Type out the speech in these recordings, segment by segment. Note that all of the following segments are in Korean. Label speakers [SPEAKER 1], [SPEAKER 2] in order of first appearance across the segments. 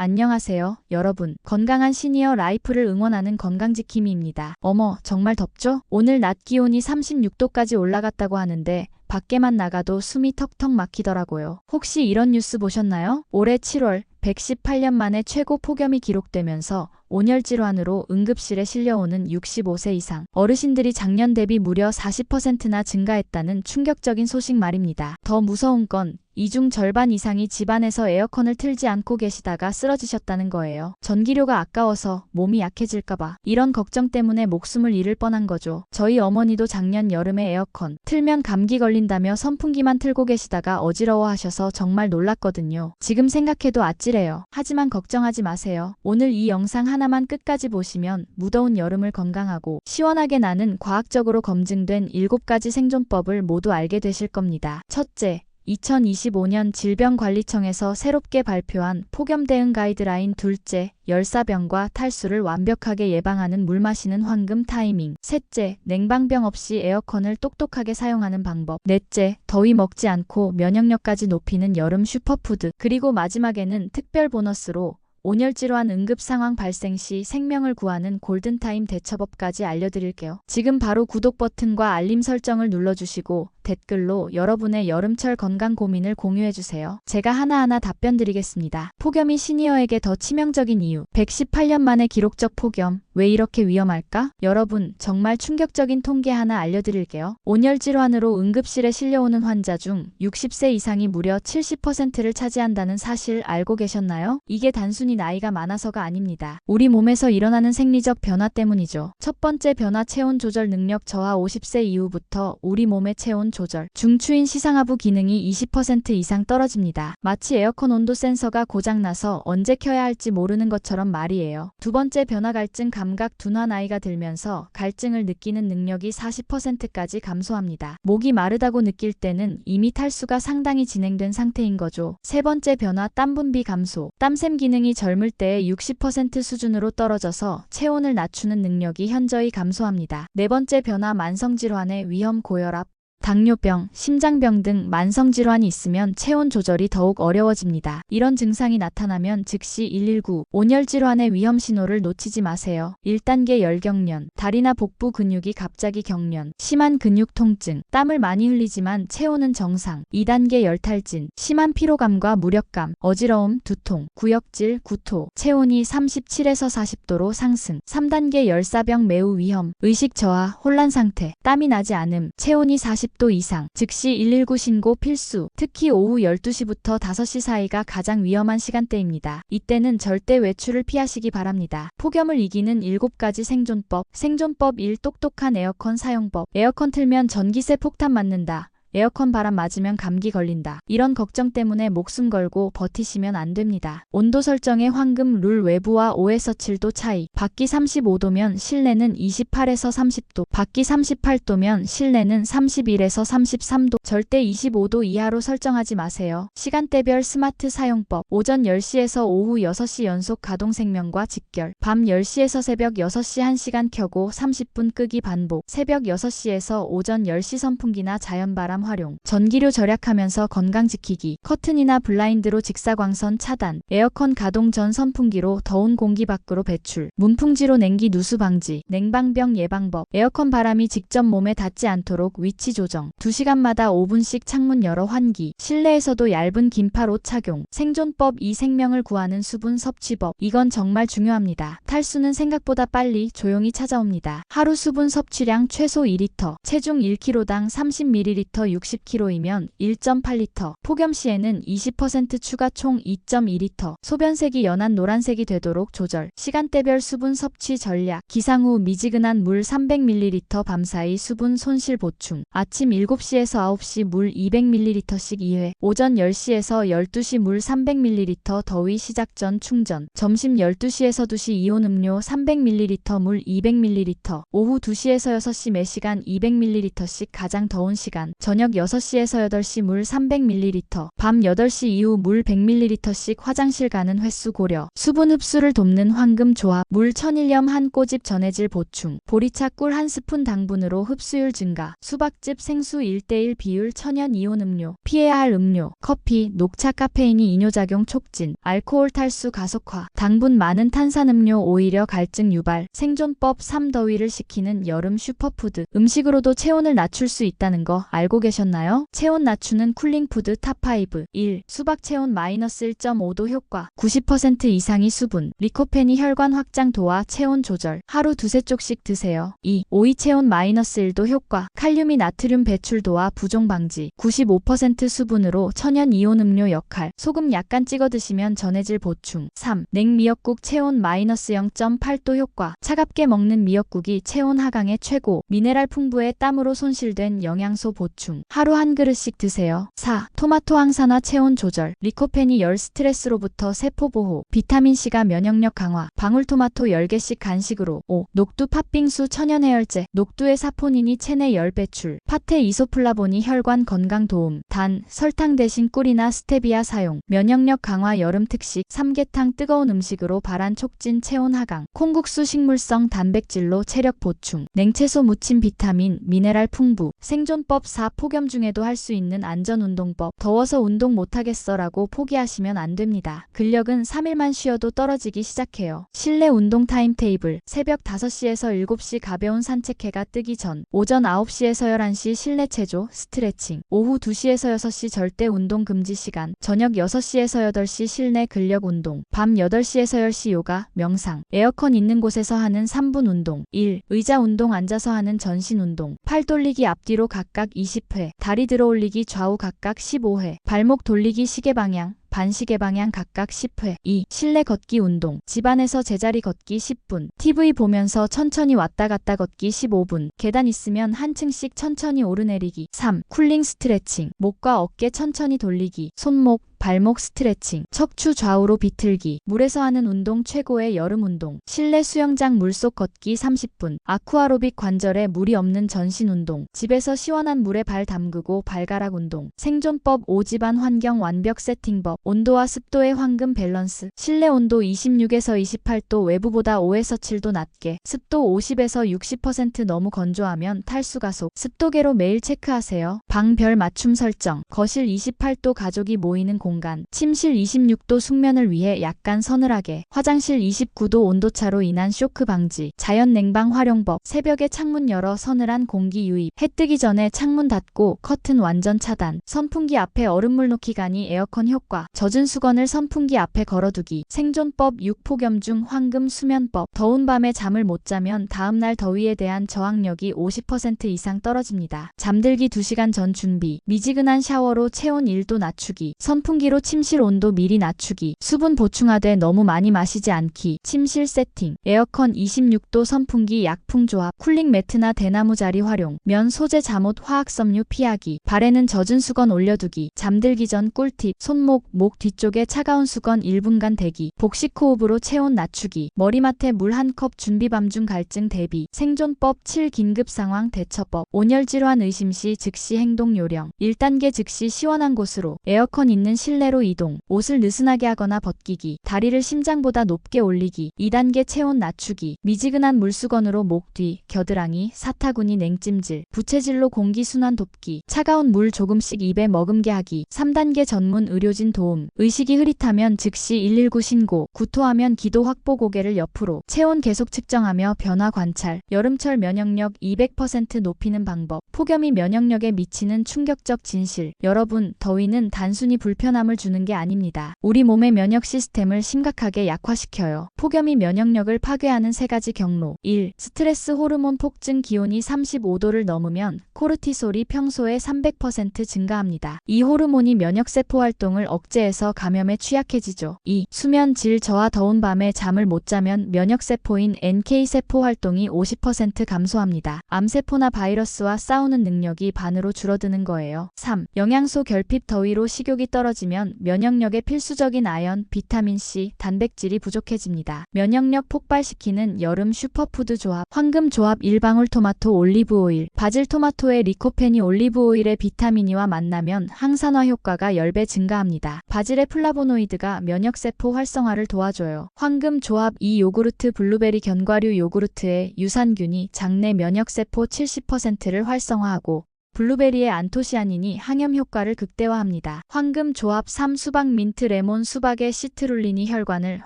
[SPEAKER 1] 안녕하세요, 여러분. 건강한 시니어 라이프를 응원하는 건강지킴이입니다. 어머, 정말 덥죠? 오늘 낮 기온이 36도까지 올라갔다고 하는데 밖에만 나가도 숨이 턱턱 막히더라고요. 혹시 이런 뉴스 보셨나요? 올해 7월 118년 만에 최고 폭염이 기록되면서 온열 질환으로 응급실에 실려오는 65세 이상 어르신들이 작년 대비 무려 40%나 증가했다는 충격적인 소식 말입니다. 더 무서운 건 이 중 절반 이상이 집안에서 에어컨을 틀지 않고 계시다가 쓰러지셨다는 거예요. 전기료가 아까워서 몸이 약해질까봐 이런 걱정 때문에 목숨을 잃을 뻔한 거죠. 저희 어머니도 작년 여름에 에어컨 틀면 감기 걸린다며 선풍기만 틀고 계시다가 어지러워하셔서 정말 놀랐거든요. 지금 생각해도 아찔해요. 하지만 걱정하지 마세요. 오늘 이 영상 하나만 끝까지 보시면 무더운 여름을 건강하고 시원하게 나는 과학적으로 검증된 7가지 생존법을 모두 알게 되실 겁니다. 첫째, 2025년 질병관리청에서 새롭게 발표한 폭염 대응 가이드라인. 둘째, 열사병과 탈수를 완벽하게 예방하는 물 마시는 황금 타이밍. 셋째, 냉방병 없이 에어컨을 똑똑하게 사용하는 방법. 넷째, 더위 먹지 않고 면역력까지 높이는 여름 슈퍼푸드. 그리고 마지막에는 특별 보너스로 온열질환 응급 상황 발생 시 생명을 구하는 골든타임 대처법까지 알려드릴게요. 지금 바로 구독 버튼과 알림 설정을 눌러주시고 댓글로 여러분의 여름철 건강 고민을 공유해주세요. 제가 하나하나 답변 드리겠습니다. 폭염이 시니어에게 더 치명적인 이유. 118년 만에 기록적 폭염. 왜 이렇게 위험할까? 여러분, 정말 충격적인 통계 하나 알려드릴게요. 온열질환으로 응급실에 실려오는 환자 중 60세 이상이 무려 70%를 차지한다는 사실 알고 계셨나요? 이게 단순히 나이가 많아서가 아닙니다. 우리 몸에서 일어나는 생리적 변화 때문이죠. 첫 번째 변화, 체온 조절 능력 저하. 50세 이후부터 우리 몸의 체온 조절, 중추인 시상하부 기능이 20% 이상 떨어집니다. 마치 에어컨 온도 센서가 고장나서 언제 켜야 할지 모르는 것처럼 말이에요. 두 번째 변화, 갈증, 감각 둔화. 나이가 들면서 갈증을 느끼는 능력이 40%까지 감소합니다. 목이 마르다고 느낄 때는 이미 탈수가 상당히 진행된 상태인 거죠. 세 번째 변화, 땀 분비 감소. 땀샘 기능이 젊을 때의 60% 수준으로 떨어져서 체온을 낮추는 능력이 현저히 감소합니다. 네 번째 변화, 만성질환의 위험. 고혈압, 당뇨병, 심장병 등 만성질환이 있으면 체온 조절이 더욱 어려워집니다. 이런 증상이 나타나면 즉시 119, 온열질환의 위험 신호를 놓치지 마세요. 1단계 열경련, 다리나 복부 근육이 갑자기 경련, 심한 근육 통증, 땀을 많이 흘리지만 체온은 정상. 2단계 열탈진, 심한 피로감과 무력감, 어지러움, 두통, 구역질, 구토, 체온이 37에서 40도로 상승. 3단계 열사병, 매우 위험, 의식 저하, 혼란 상태, 땀이 나지 않음, 체온이 40도 이상, 즉시 119 신고 필수. 특히 오후 12시부터 5시 사이가 가장 위험한 시간대입니다. 이때는 절대 외출을 피하시기 바랍니다. 폭염을 이기는 7가지 생존법. 생존법 1. 똑똑한 에어컨 사용법. 에어컨 틀면 전기세 폭탄 맞는다. 에어컨 바람 맞으면 감기 걸린다. 이런 걱정 때문에 목숨 걸고 버티시면 안 됩니다. 온도 설정의 황금 룰. 외부와 5에서 7도 차이. 밖이 35도면 실내는 28에서 30도, 밖이 38도면 실내는 31에서 33도, 절대 25도 이하로 설정하지 마세요. 시간대별 스마트 사용법. 오전 10시에서 오후 6시 연속 가동 생명과 직결. 밤 10시에서 새벽 6시 1시간 켜고 30분 끄기 반복. 새벽 6시에서 오전 10시 선풍기나 자연바람 활용. 전기료 절약하면서 건강 지키기. 커튼이나 블라인드로 직사광선 차단. 에어컨 가동 전 선풍기로 더운 공기 밖으로 배출. 문풍지로 냉기 누수 방지. 냉방병 예방법. 에어컨 바람이 직접 몸에 닿지 않도록 위치 조정. 2시간마다 5분씩 창문 열어 환기. 실내에서도 얇은 긴팔 옷 착용. 생존법 2. 생명을 구하는 수분 섭취법. 이건 정말 중요합니다. 탈수는 생각보다 빨리 조용히 찾아옵니다. 하루 수분 섭취량 최소 2리터. 체중 1kg당 30ml 60kg이면 1.8리터. 폭염 시에는 20% 추가 총 2.2리터. 소변색이 연한 노란색이 되도록 조절. 시간대별 수분 섭취 전략. 기상 후 미지근한 물 300ml. 밤사이 수분 손실 보충. 아침 7시에서 9시 물 200ml씩 2회. 오전 10시에서 12시 물 300ml. 더위 시작 전 충전. 점심 12시에서 2시 이온 음료 300ml 물 200ml. 오후 2시에서 6시 매시간 200ml씩 가장 더운 시간. 저녁 저녁 6시에서 8시 물 300ml, 밤 8시 이후 물 100ml씩 화장실 가는 횟수 고려. 수분 흡수를 돕는 황금 조합. 물 1000일염 한 꼬집 전해질 보충. 보리차 꿀 한 스푼 당분으로 흡수율 증가. 수박즙 생수 1:1 비율 천연 이온 음료. 피해야 할 음료. 커피, 녹차 카페인이 이뇨작용 촉진. 알코올 탈수 가속화. 당분 많은 탄산음료 오히려 갈증 유발. 생존법 3더위를 식히는 여름 슈퍼푸드. 음식으로도 체온을 낮출 수 있다는 거 알고 계셨나요? 체온 낮추는 쿨링푸드 탑5. 1. 수박 체온 마이너스 1.5도 효과. 90% 이상이 수분. 리코펜이 혈관 확장 도와 체온 조절. 하루 두세 쪽씩 드세요. 2. 오이 체온 마이너스 1도 효과. 칼륨이 나트륨 배출 도와 부종 방지. 95% 수분으로 천연 이온 음료 역할. 소금 약간 찍어 드시면 전해질 보충. 3. 냉미역국 체온 마이너스 0.8도 효과. 차갑게 먹는 미역국이 체온 하강에 최고. 미네랄 풍부의 땀으로 손실된 영양소 보충. 하루 한 그릇씩 드세요. 4. 토마토 항산화 체온 조절. 리코펜이 열 스트레스로부터 세포 보호. 비타민C가 면역력 강화. 방울토마토 10개씩 간식으로. 5. 녹두 팥빙수 천연 해열제. 녹두의 사포닌이 체내 열 배출. 팥의 이소플라본이 혈관 건강 도움. 단, 설탕 대신 꿀이나 스테비아 사용. 면역력 강화 여름 특식. 삼계탕 뜨거운 음식으로 발한 촉진 체온 하강. 콩국수 식물성 단백질로 체력 보충. 냉채소 무침 비타민, 미네랄 풍부. 생존법 4. 폭염 중에도 할 수 있는 안전운동법. 더워서 운동 못하겠어 라고 포기하시면 안 됩니다. 근력은 3일만 쉬어도 떨어지기 시작해요. 실내 운동 타임테이블. 새벽 5시에서 7시 가벼운 산책해가 뜨기 전. 오전 9시에서 11시 실내 체조, 스트레칭. 오후 2시에서 6시 절대 운동 금지 시간. 저녁 6시에서 8시 실내 근력 운동. 밤 8시에서 10시 요가, 명상. 에어컨 있는 곳에서 하는 3분 운동. 1. 의자 운동 앉아서 하는 전신 운동. 팔 돌리기 앞뒤로 각각 20회. 다리 들어 올리기 좌우 각각 15회. 발목 돌리기 시계 방향. 반시계 방향 각각 10회. 2. 실내 걷기 운동. 집안에서 제자리 걷기 10분. TV 보면서 천천히 왔다 갔다 걷기 15분. 계단 있으면 한 층씩 천천히 오르내리기. 3. 쿨링 스트레칭. 목과 어깨 천천히 돌리기. 손목, 발목 스트레칭. 척추 좌우로 비틀기. 물에서 하는 운동 최고의 여름 운동. 실내 수영장 물속 걷기 30분. 아쿠아로빅 관절에 무리 없는 전신 운동. 집에서 시원한 물에 발 담그고 발가락 운동. 생존법 5. 집안 환경 완벽 세팅법. 온도와 습도의 황금 밸런스. 실내 온도 26에서 28도, 외부보다 5에서 7도 낮게. 습도 50에서 60% 너무 건조하면 탈수 가속. 습도계로 매일 체크하세요. 방 별 맞춤 설정. 거실 28도 가족이 모이는 공간. 침실 26도 숙면을 위해 약간 서늘하게. 화장실 29도 온도차로 인한 쇼크 방지. 자연 냉방 활용법. 새벽에 창문 열어 서늘한 공기 유입. 해 뜨기 전에 창문 닫고 커튼 완전 차단. 선풍기 앞에 얼음물 놓기 간이 에어컨 효과. 젖은 수건을 선풍기 앞에 걸어두기. 생존법 6. 폭염 중 황금 수면법. 더운 밤에 잠을 못 자면 다음날 더위에 대한 저항력이 50% 이상 떨어집니다. 잠들기 2시간 전 준비. 미지근한 샤워로 체온 1도 낮추기. 선풍기로 침실 온도 미리 낮추기. 수분 보충하되 너무 많이 마시지 않기. 침실 세팅. 에어컨 26도, 선풍기 약풍 조합. 쿨링 매트나 대나무 자리 활용. 면 소재 잠옷 화학섬유 피하기. 발에는 젖은 수건 올려두기. 잠들기 전 꿀팁. 손목, 목 뒤쪽에 차가운 수건 1분간 대기. 복식 호흡으로 체온 낮추기. 머리맡에 물 한 컵 준비. 밤중 갈증 대비. 생존법 7. 긴급 상황 대처법. 온열 질환 의심 시 즉시 행동 요령. 1단계 즉시 시원한 곳으로. 에어컨 있는 실내로 이동. 옷을 느슨하게 하거나 벗기기. 다리를 심장보다 높게 올리기. 2단계 체온 낮추기. 미지근한 물수건으로 목 뒤, 겨드랑이, 사타구니 냉찜질. 부채질로 공기 순환 돕기. 차가운 물 조금씩 입에 머금게 하기. 3단계 전문 의료진 도움. 의식이 흐릿하면 즉시 119 신고. 구토하면 기도 확보. 고개를 옆으로. 체온 계속 측정하며 변화 관찰. 여름철 면역력 200% 높이는 방법. 폭염이 면역력에 미치는 충격적 진실. 여러분, 더위는 단순히 불편함을 주는 게 아닙니다. 우리 몸의 면역 시스템을 심각하게 약화시켜요. 폭염이 면역력을 파괴하는 3가지 경로. 1. 스트레스 호르몬 폭증. 기온이 35도를 넘으면 코르티솔이 평소에 300% 증가합니다. 이 호르몬이 면역세포 활동을 억제해 발열제에서 감염에 취약해지죠. 2. 수면 질 저하 더운 밤에 잠을 못 자면 면역세포인 NK세포 활동이 50% 감소합니다. 암세포나 바이러스와 싸우는 능력이 반으로 줄어드는 거예요. 3. 영양소 결핍 더위로 식욕이 떨어지면 면역력에 필수적인 아연, 비타민C, 단백질이 부족해집니다. 면역력 폭발시키는 여름 슈퍼푸드 조합. 황금 조합 1방울 토마토 올리브오일. 바질 토마토의 리코펜이 올리브오일의 비타민이와 만나면 항산화 효과가 10배 증가합니다. 바질의 플라보노이드가 면역세포 활성화를 도와줘요. 황금 조합 2 요구르트 블루베리 견과류 요구르트의 유산균이 장내 면역세포 70%를 활성화하고 블루베리의 안토시아닌이 항염 효과를 극대화합니다. 황금 조합 3 수박 민트 레몬 수박의 시트룰린이 혈관을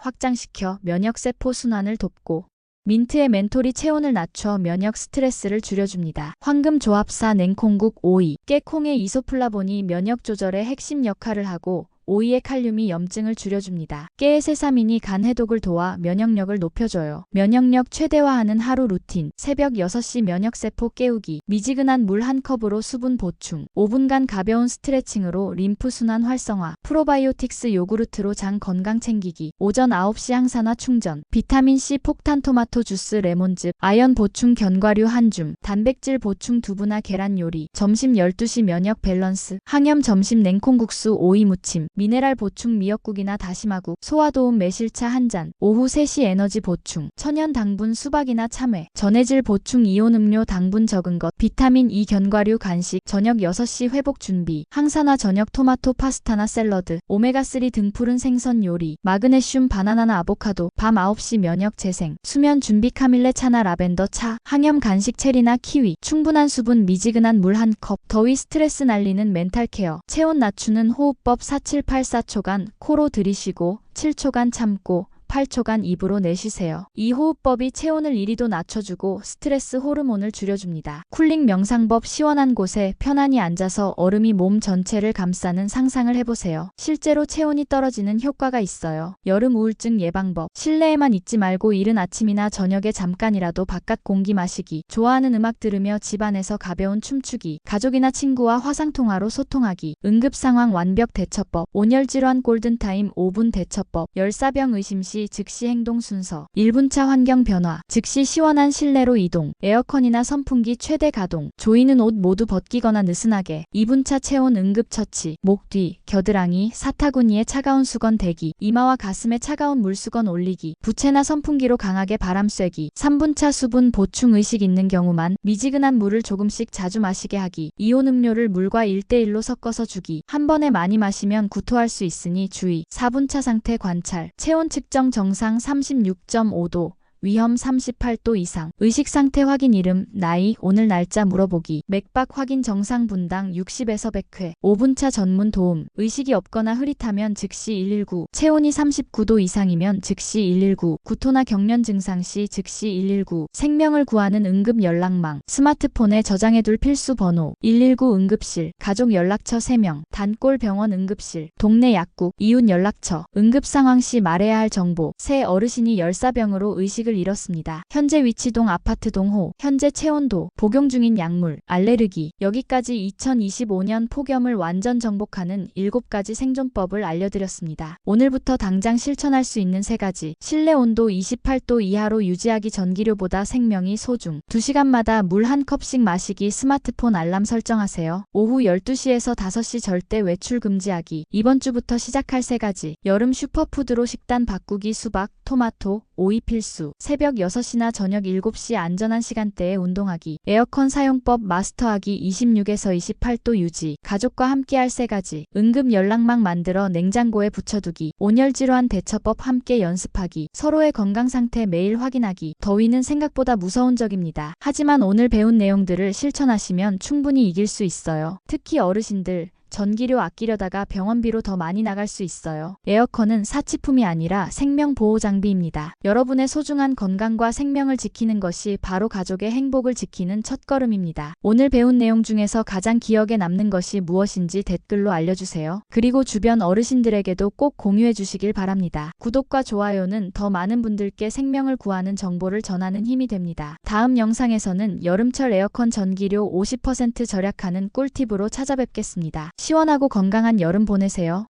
[SPEAKER 1] 확장시켜 면역세포 순환을 돕고 민트의 멘톨이 체온을 낮춰 면역 스트레스를 줄여줍니다. 황금 조합 4 냉콩국 오이. 깨콩의 이소플라본이 면역 조절의 핵심 역할을 하고 오이의 칼륨이 염증을 줄여줍니다. 깨의 세사민이 간 해독을 도와 면역력을 높여줘요. 면역력 최대화하는 하루 루틴. 새벽 6시 면역세포 깨우기. 미지근한 물 1컵으로 수분 보충. 5분간 가벼운 스트레칭으로 림프순환 활성화. 프로바이오틱스 요구르트로 장 건강 챙기기. 오전 9시 항산화 충전. 비타민C 폭탄 토마토 주스 레몬즙. 아연 보충 견과류 한 줌. 단백질 보충 두부나 계란 요리. 점심 12시 면역 밸런스. 항염 점심 냉콩국수 오이 무침. 미네랄 보충 미역국이나 다시마국, 소화도움 매실차 한 잔, 오후 3시 에너지 보충, 천연 당분 수박이나 참외, 전해질 보충 이온 음료 당분 적은 것, 비타민 E 견과류 간식, 저녁 6시 회복 준비, 항산화 저녁 토마토 파스타나 샐러드, 오메가3 등푸른 생선 요리, 마그네슘 바나나나 아보카도, 밤 9시 면역 재생, 수면 준비 카밀레 차나 라벤더 차, 항염 간식 체리나 키위, 충분한 수분 미지근한 물 1컵, 더위 스트레스 날리는 멘탈 케어, 체온 낮추는 호흡법 4784초간 코로 들이쉬고 7초간 참고 8초간 입으로 내쉬세요. 이 호흡법이 체온을 1~2도 낮춰주고 스트레스 호르몬을 줄여줍니다. 쿨링 명상법 시원한 곳에 편안히 앉아서 얼음이 몸 전체를 감싸는 상상을 해보세요. 실제로 체온이 떨어지는 효과가 있어요. 여름 우울증 예방법. 실내에만 있지 말고 이른 아침이나 저녁에 잠깐이라도 바깥 공기 마시기. 좋아하는 음악 들으며 집안에서 가벼운 춤추기. 가족이나 친구와 화상통화로 소통하기. 응급상황 완벽 대처법. 온열질환 골든타임 5분 대처법. 열사병 의심 시 즉시 행동 순서. 1분차 환경 변화. 즉시 시원한 실내로 이동. 에어컨이나 선풍기 최대 가동. 조이는 옷 모두 벗기거나 느슨하게. 2분차 체온 응급 처치. 목 뒤, 겨드랑이, 사타구니에 차가운 수건 대기. 이마와 가슴에 차가운 물수건 올리기. 부채나 선풍기로 강하게 바람 쐬기. 3분차 수분 보충 의식 있는 경우만 미지근한 물을 조금씩 자주 마시게 하기. 이온 음료를 물과 1:1로 섞어서 주기. 한 번에 많이 마시면 구토할 수 있으니 주의. 4분차 상태 관찰. 체온 측정 정상 36.5도, 위험 38도 이상. 의식 상태 확인 이름, 나이, 오늘 날짜 물어보기. 맥박 확인 정상 분당 60에서 100회. 5분차 전문 도움. 의식이 없거나 흐릿하면 즉시 119. 체온이 39도 이상이면 즉시 119. 구토나 경련 증상 시 즉시 119. 생명을 구하는 응급 연락망. 스마트폰에 저장해둘 필수 번호. 119 응급실. 가족 연락처 3명. 단골 병원 응급실. 동네 약국. 이웃 연락처. 응급 상황 시 말해야 할 정보. 새 어르신이 열사병으로 의식을 잃었습니다. 현재 위치동 아파트 동호. 현재 체온도. 복용 중인 약물. 알레르기. 여기까지 2025년 폭염을 완전 정복하는 7가지 생존법을 알려드렸습니다. 오늘부터 당장 실천할 수 있는 3가지. 실내 온도 28도 이하로 유지하기. 전기료보다 생명이 소중. 2시간마다 물 1컵씩 마시기. 스마트폰 알람 설정하세요. 오후 12시에서 5시 절대 외출 금지하기. 이번 주부터 시작할 3가지. 여름 슈퍼푸드로 식단 바꾸기. 수박, 토마토, 오이 필수. 새벽 6시나 저녁 7시 안전한 시간대에 운동하기. 에어컨 사용법 마스터하기. 26에서 28도 유지. 가족과 함께할 3가지. 응급 연락망 만들어 냉장고에 붙여두기. 온열질환 대처법 함께 연습하기. 서로의 건강 상태 매일 확인하기. 더위는 생각보다 무서운 적입니다. 하지만 오늘 배운 내용들을 실천하시면 충분히 이길 수 있어요. 특히 어르신들. 전기료 아끼려다가 병원비로 더 많이 나갈 수 있어요. 에어컨은 사치품이 아니라 생명보호 장비입니다. 여러분의 소중한 건강과 생명을 지키는 것이 바로 가족의 행복을 지키는 첫걸음입니다. 오늘 배운 내용 중에서 가장 기억에 남는 것이 무엇인지 댓글로 알려주세요. 그리고 주변 어르신들에게도 꼭 공유해 주시길 바랍니다. 구독과 좋아요는 더 많은 분들께 생명을 구하는 정보를 전하는 힘이 됩니다. 다음 영상에서는 여름철 에어컨 전기료 50% 절약하는 꿀팁으로 찾아뵙겠습니다. 시원하고 건강한 여름 보내세요.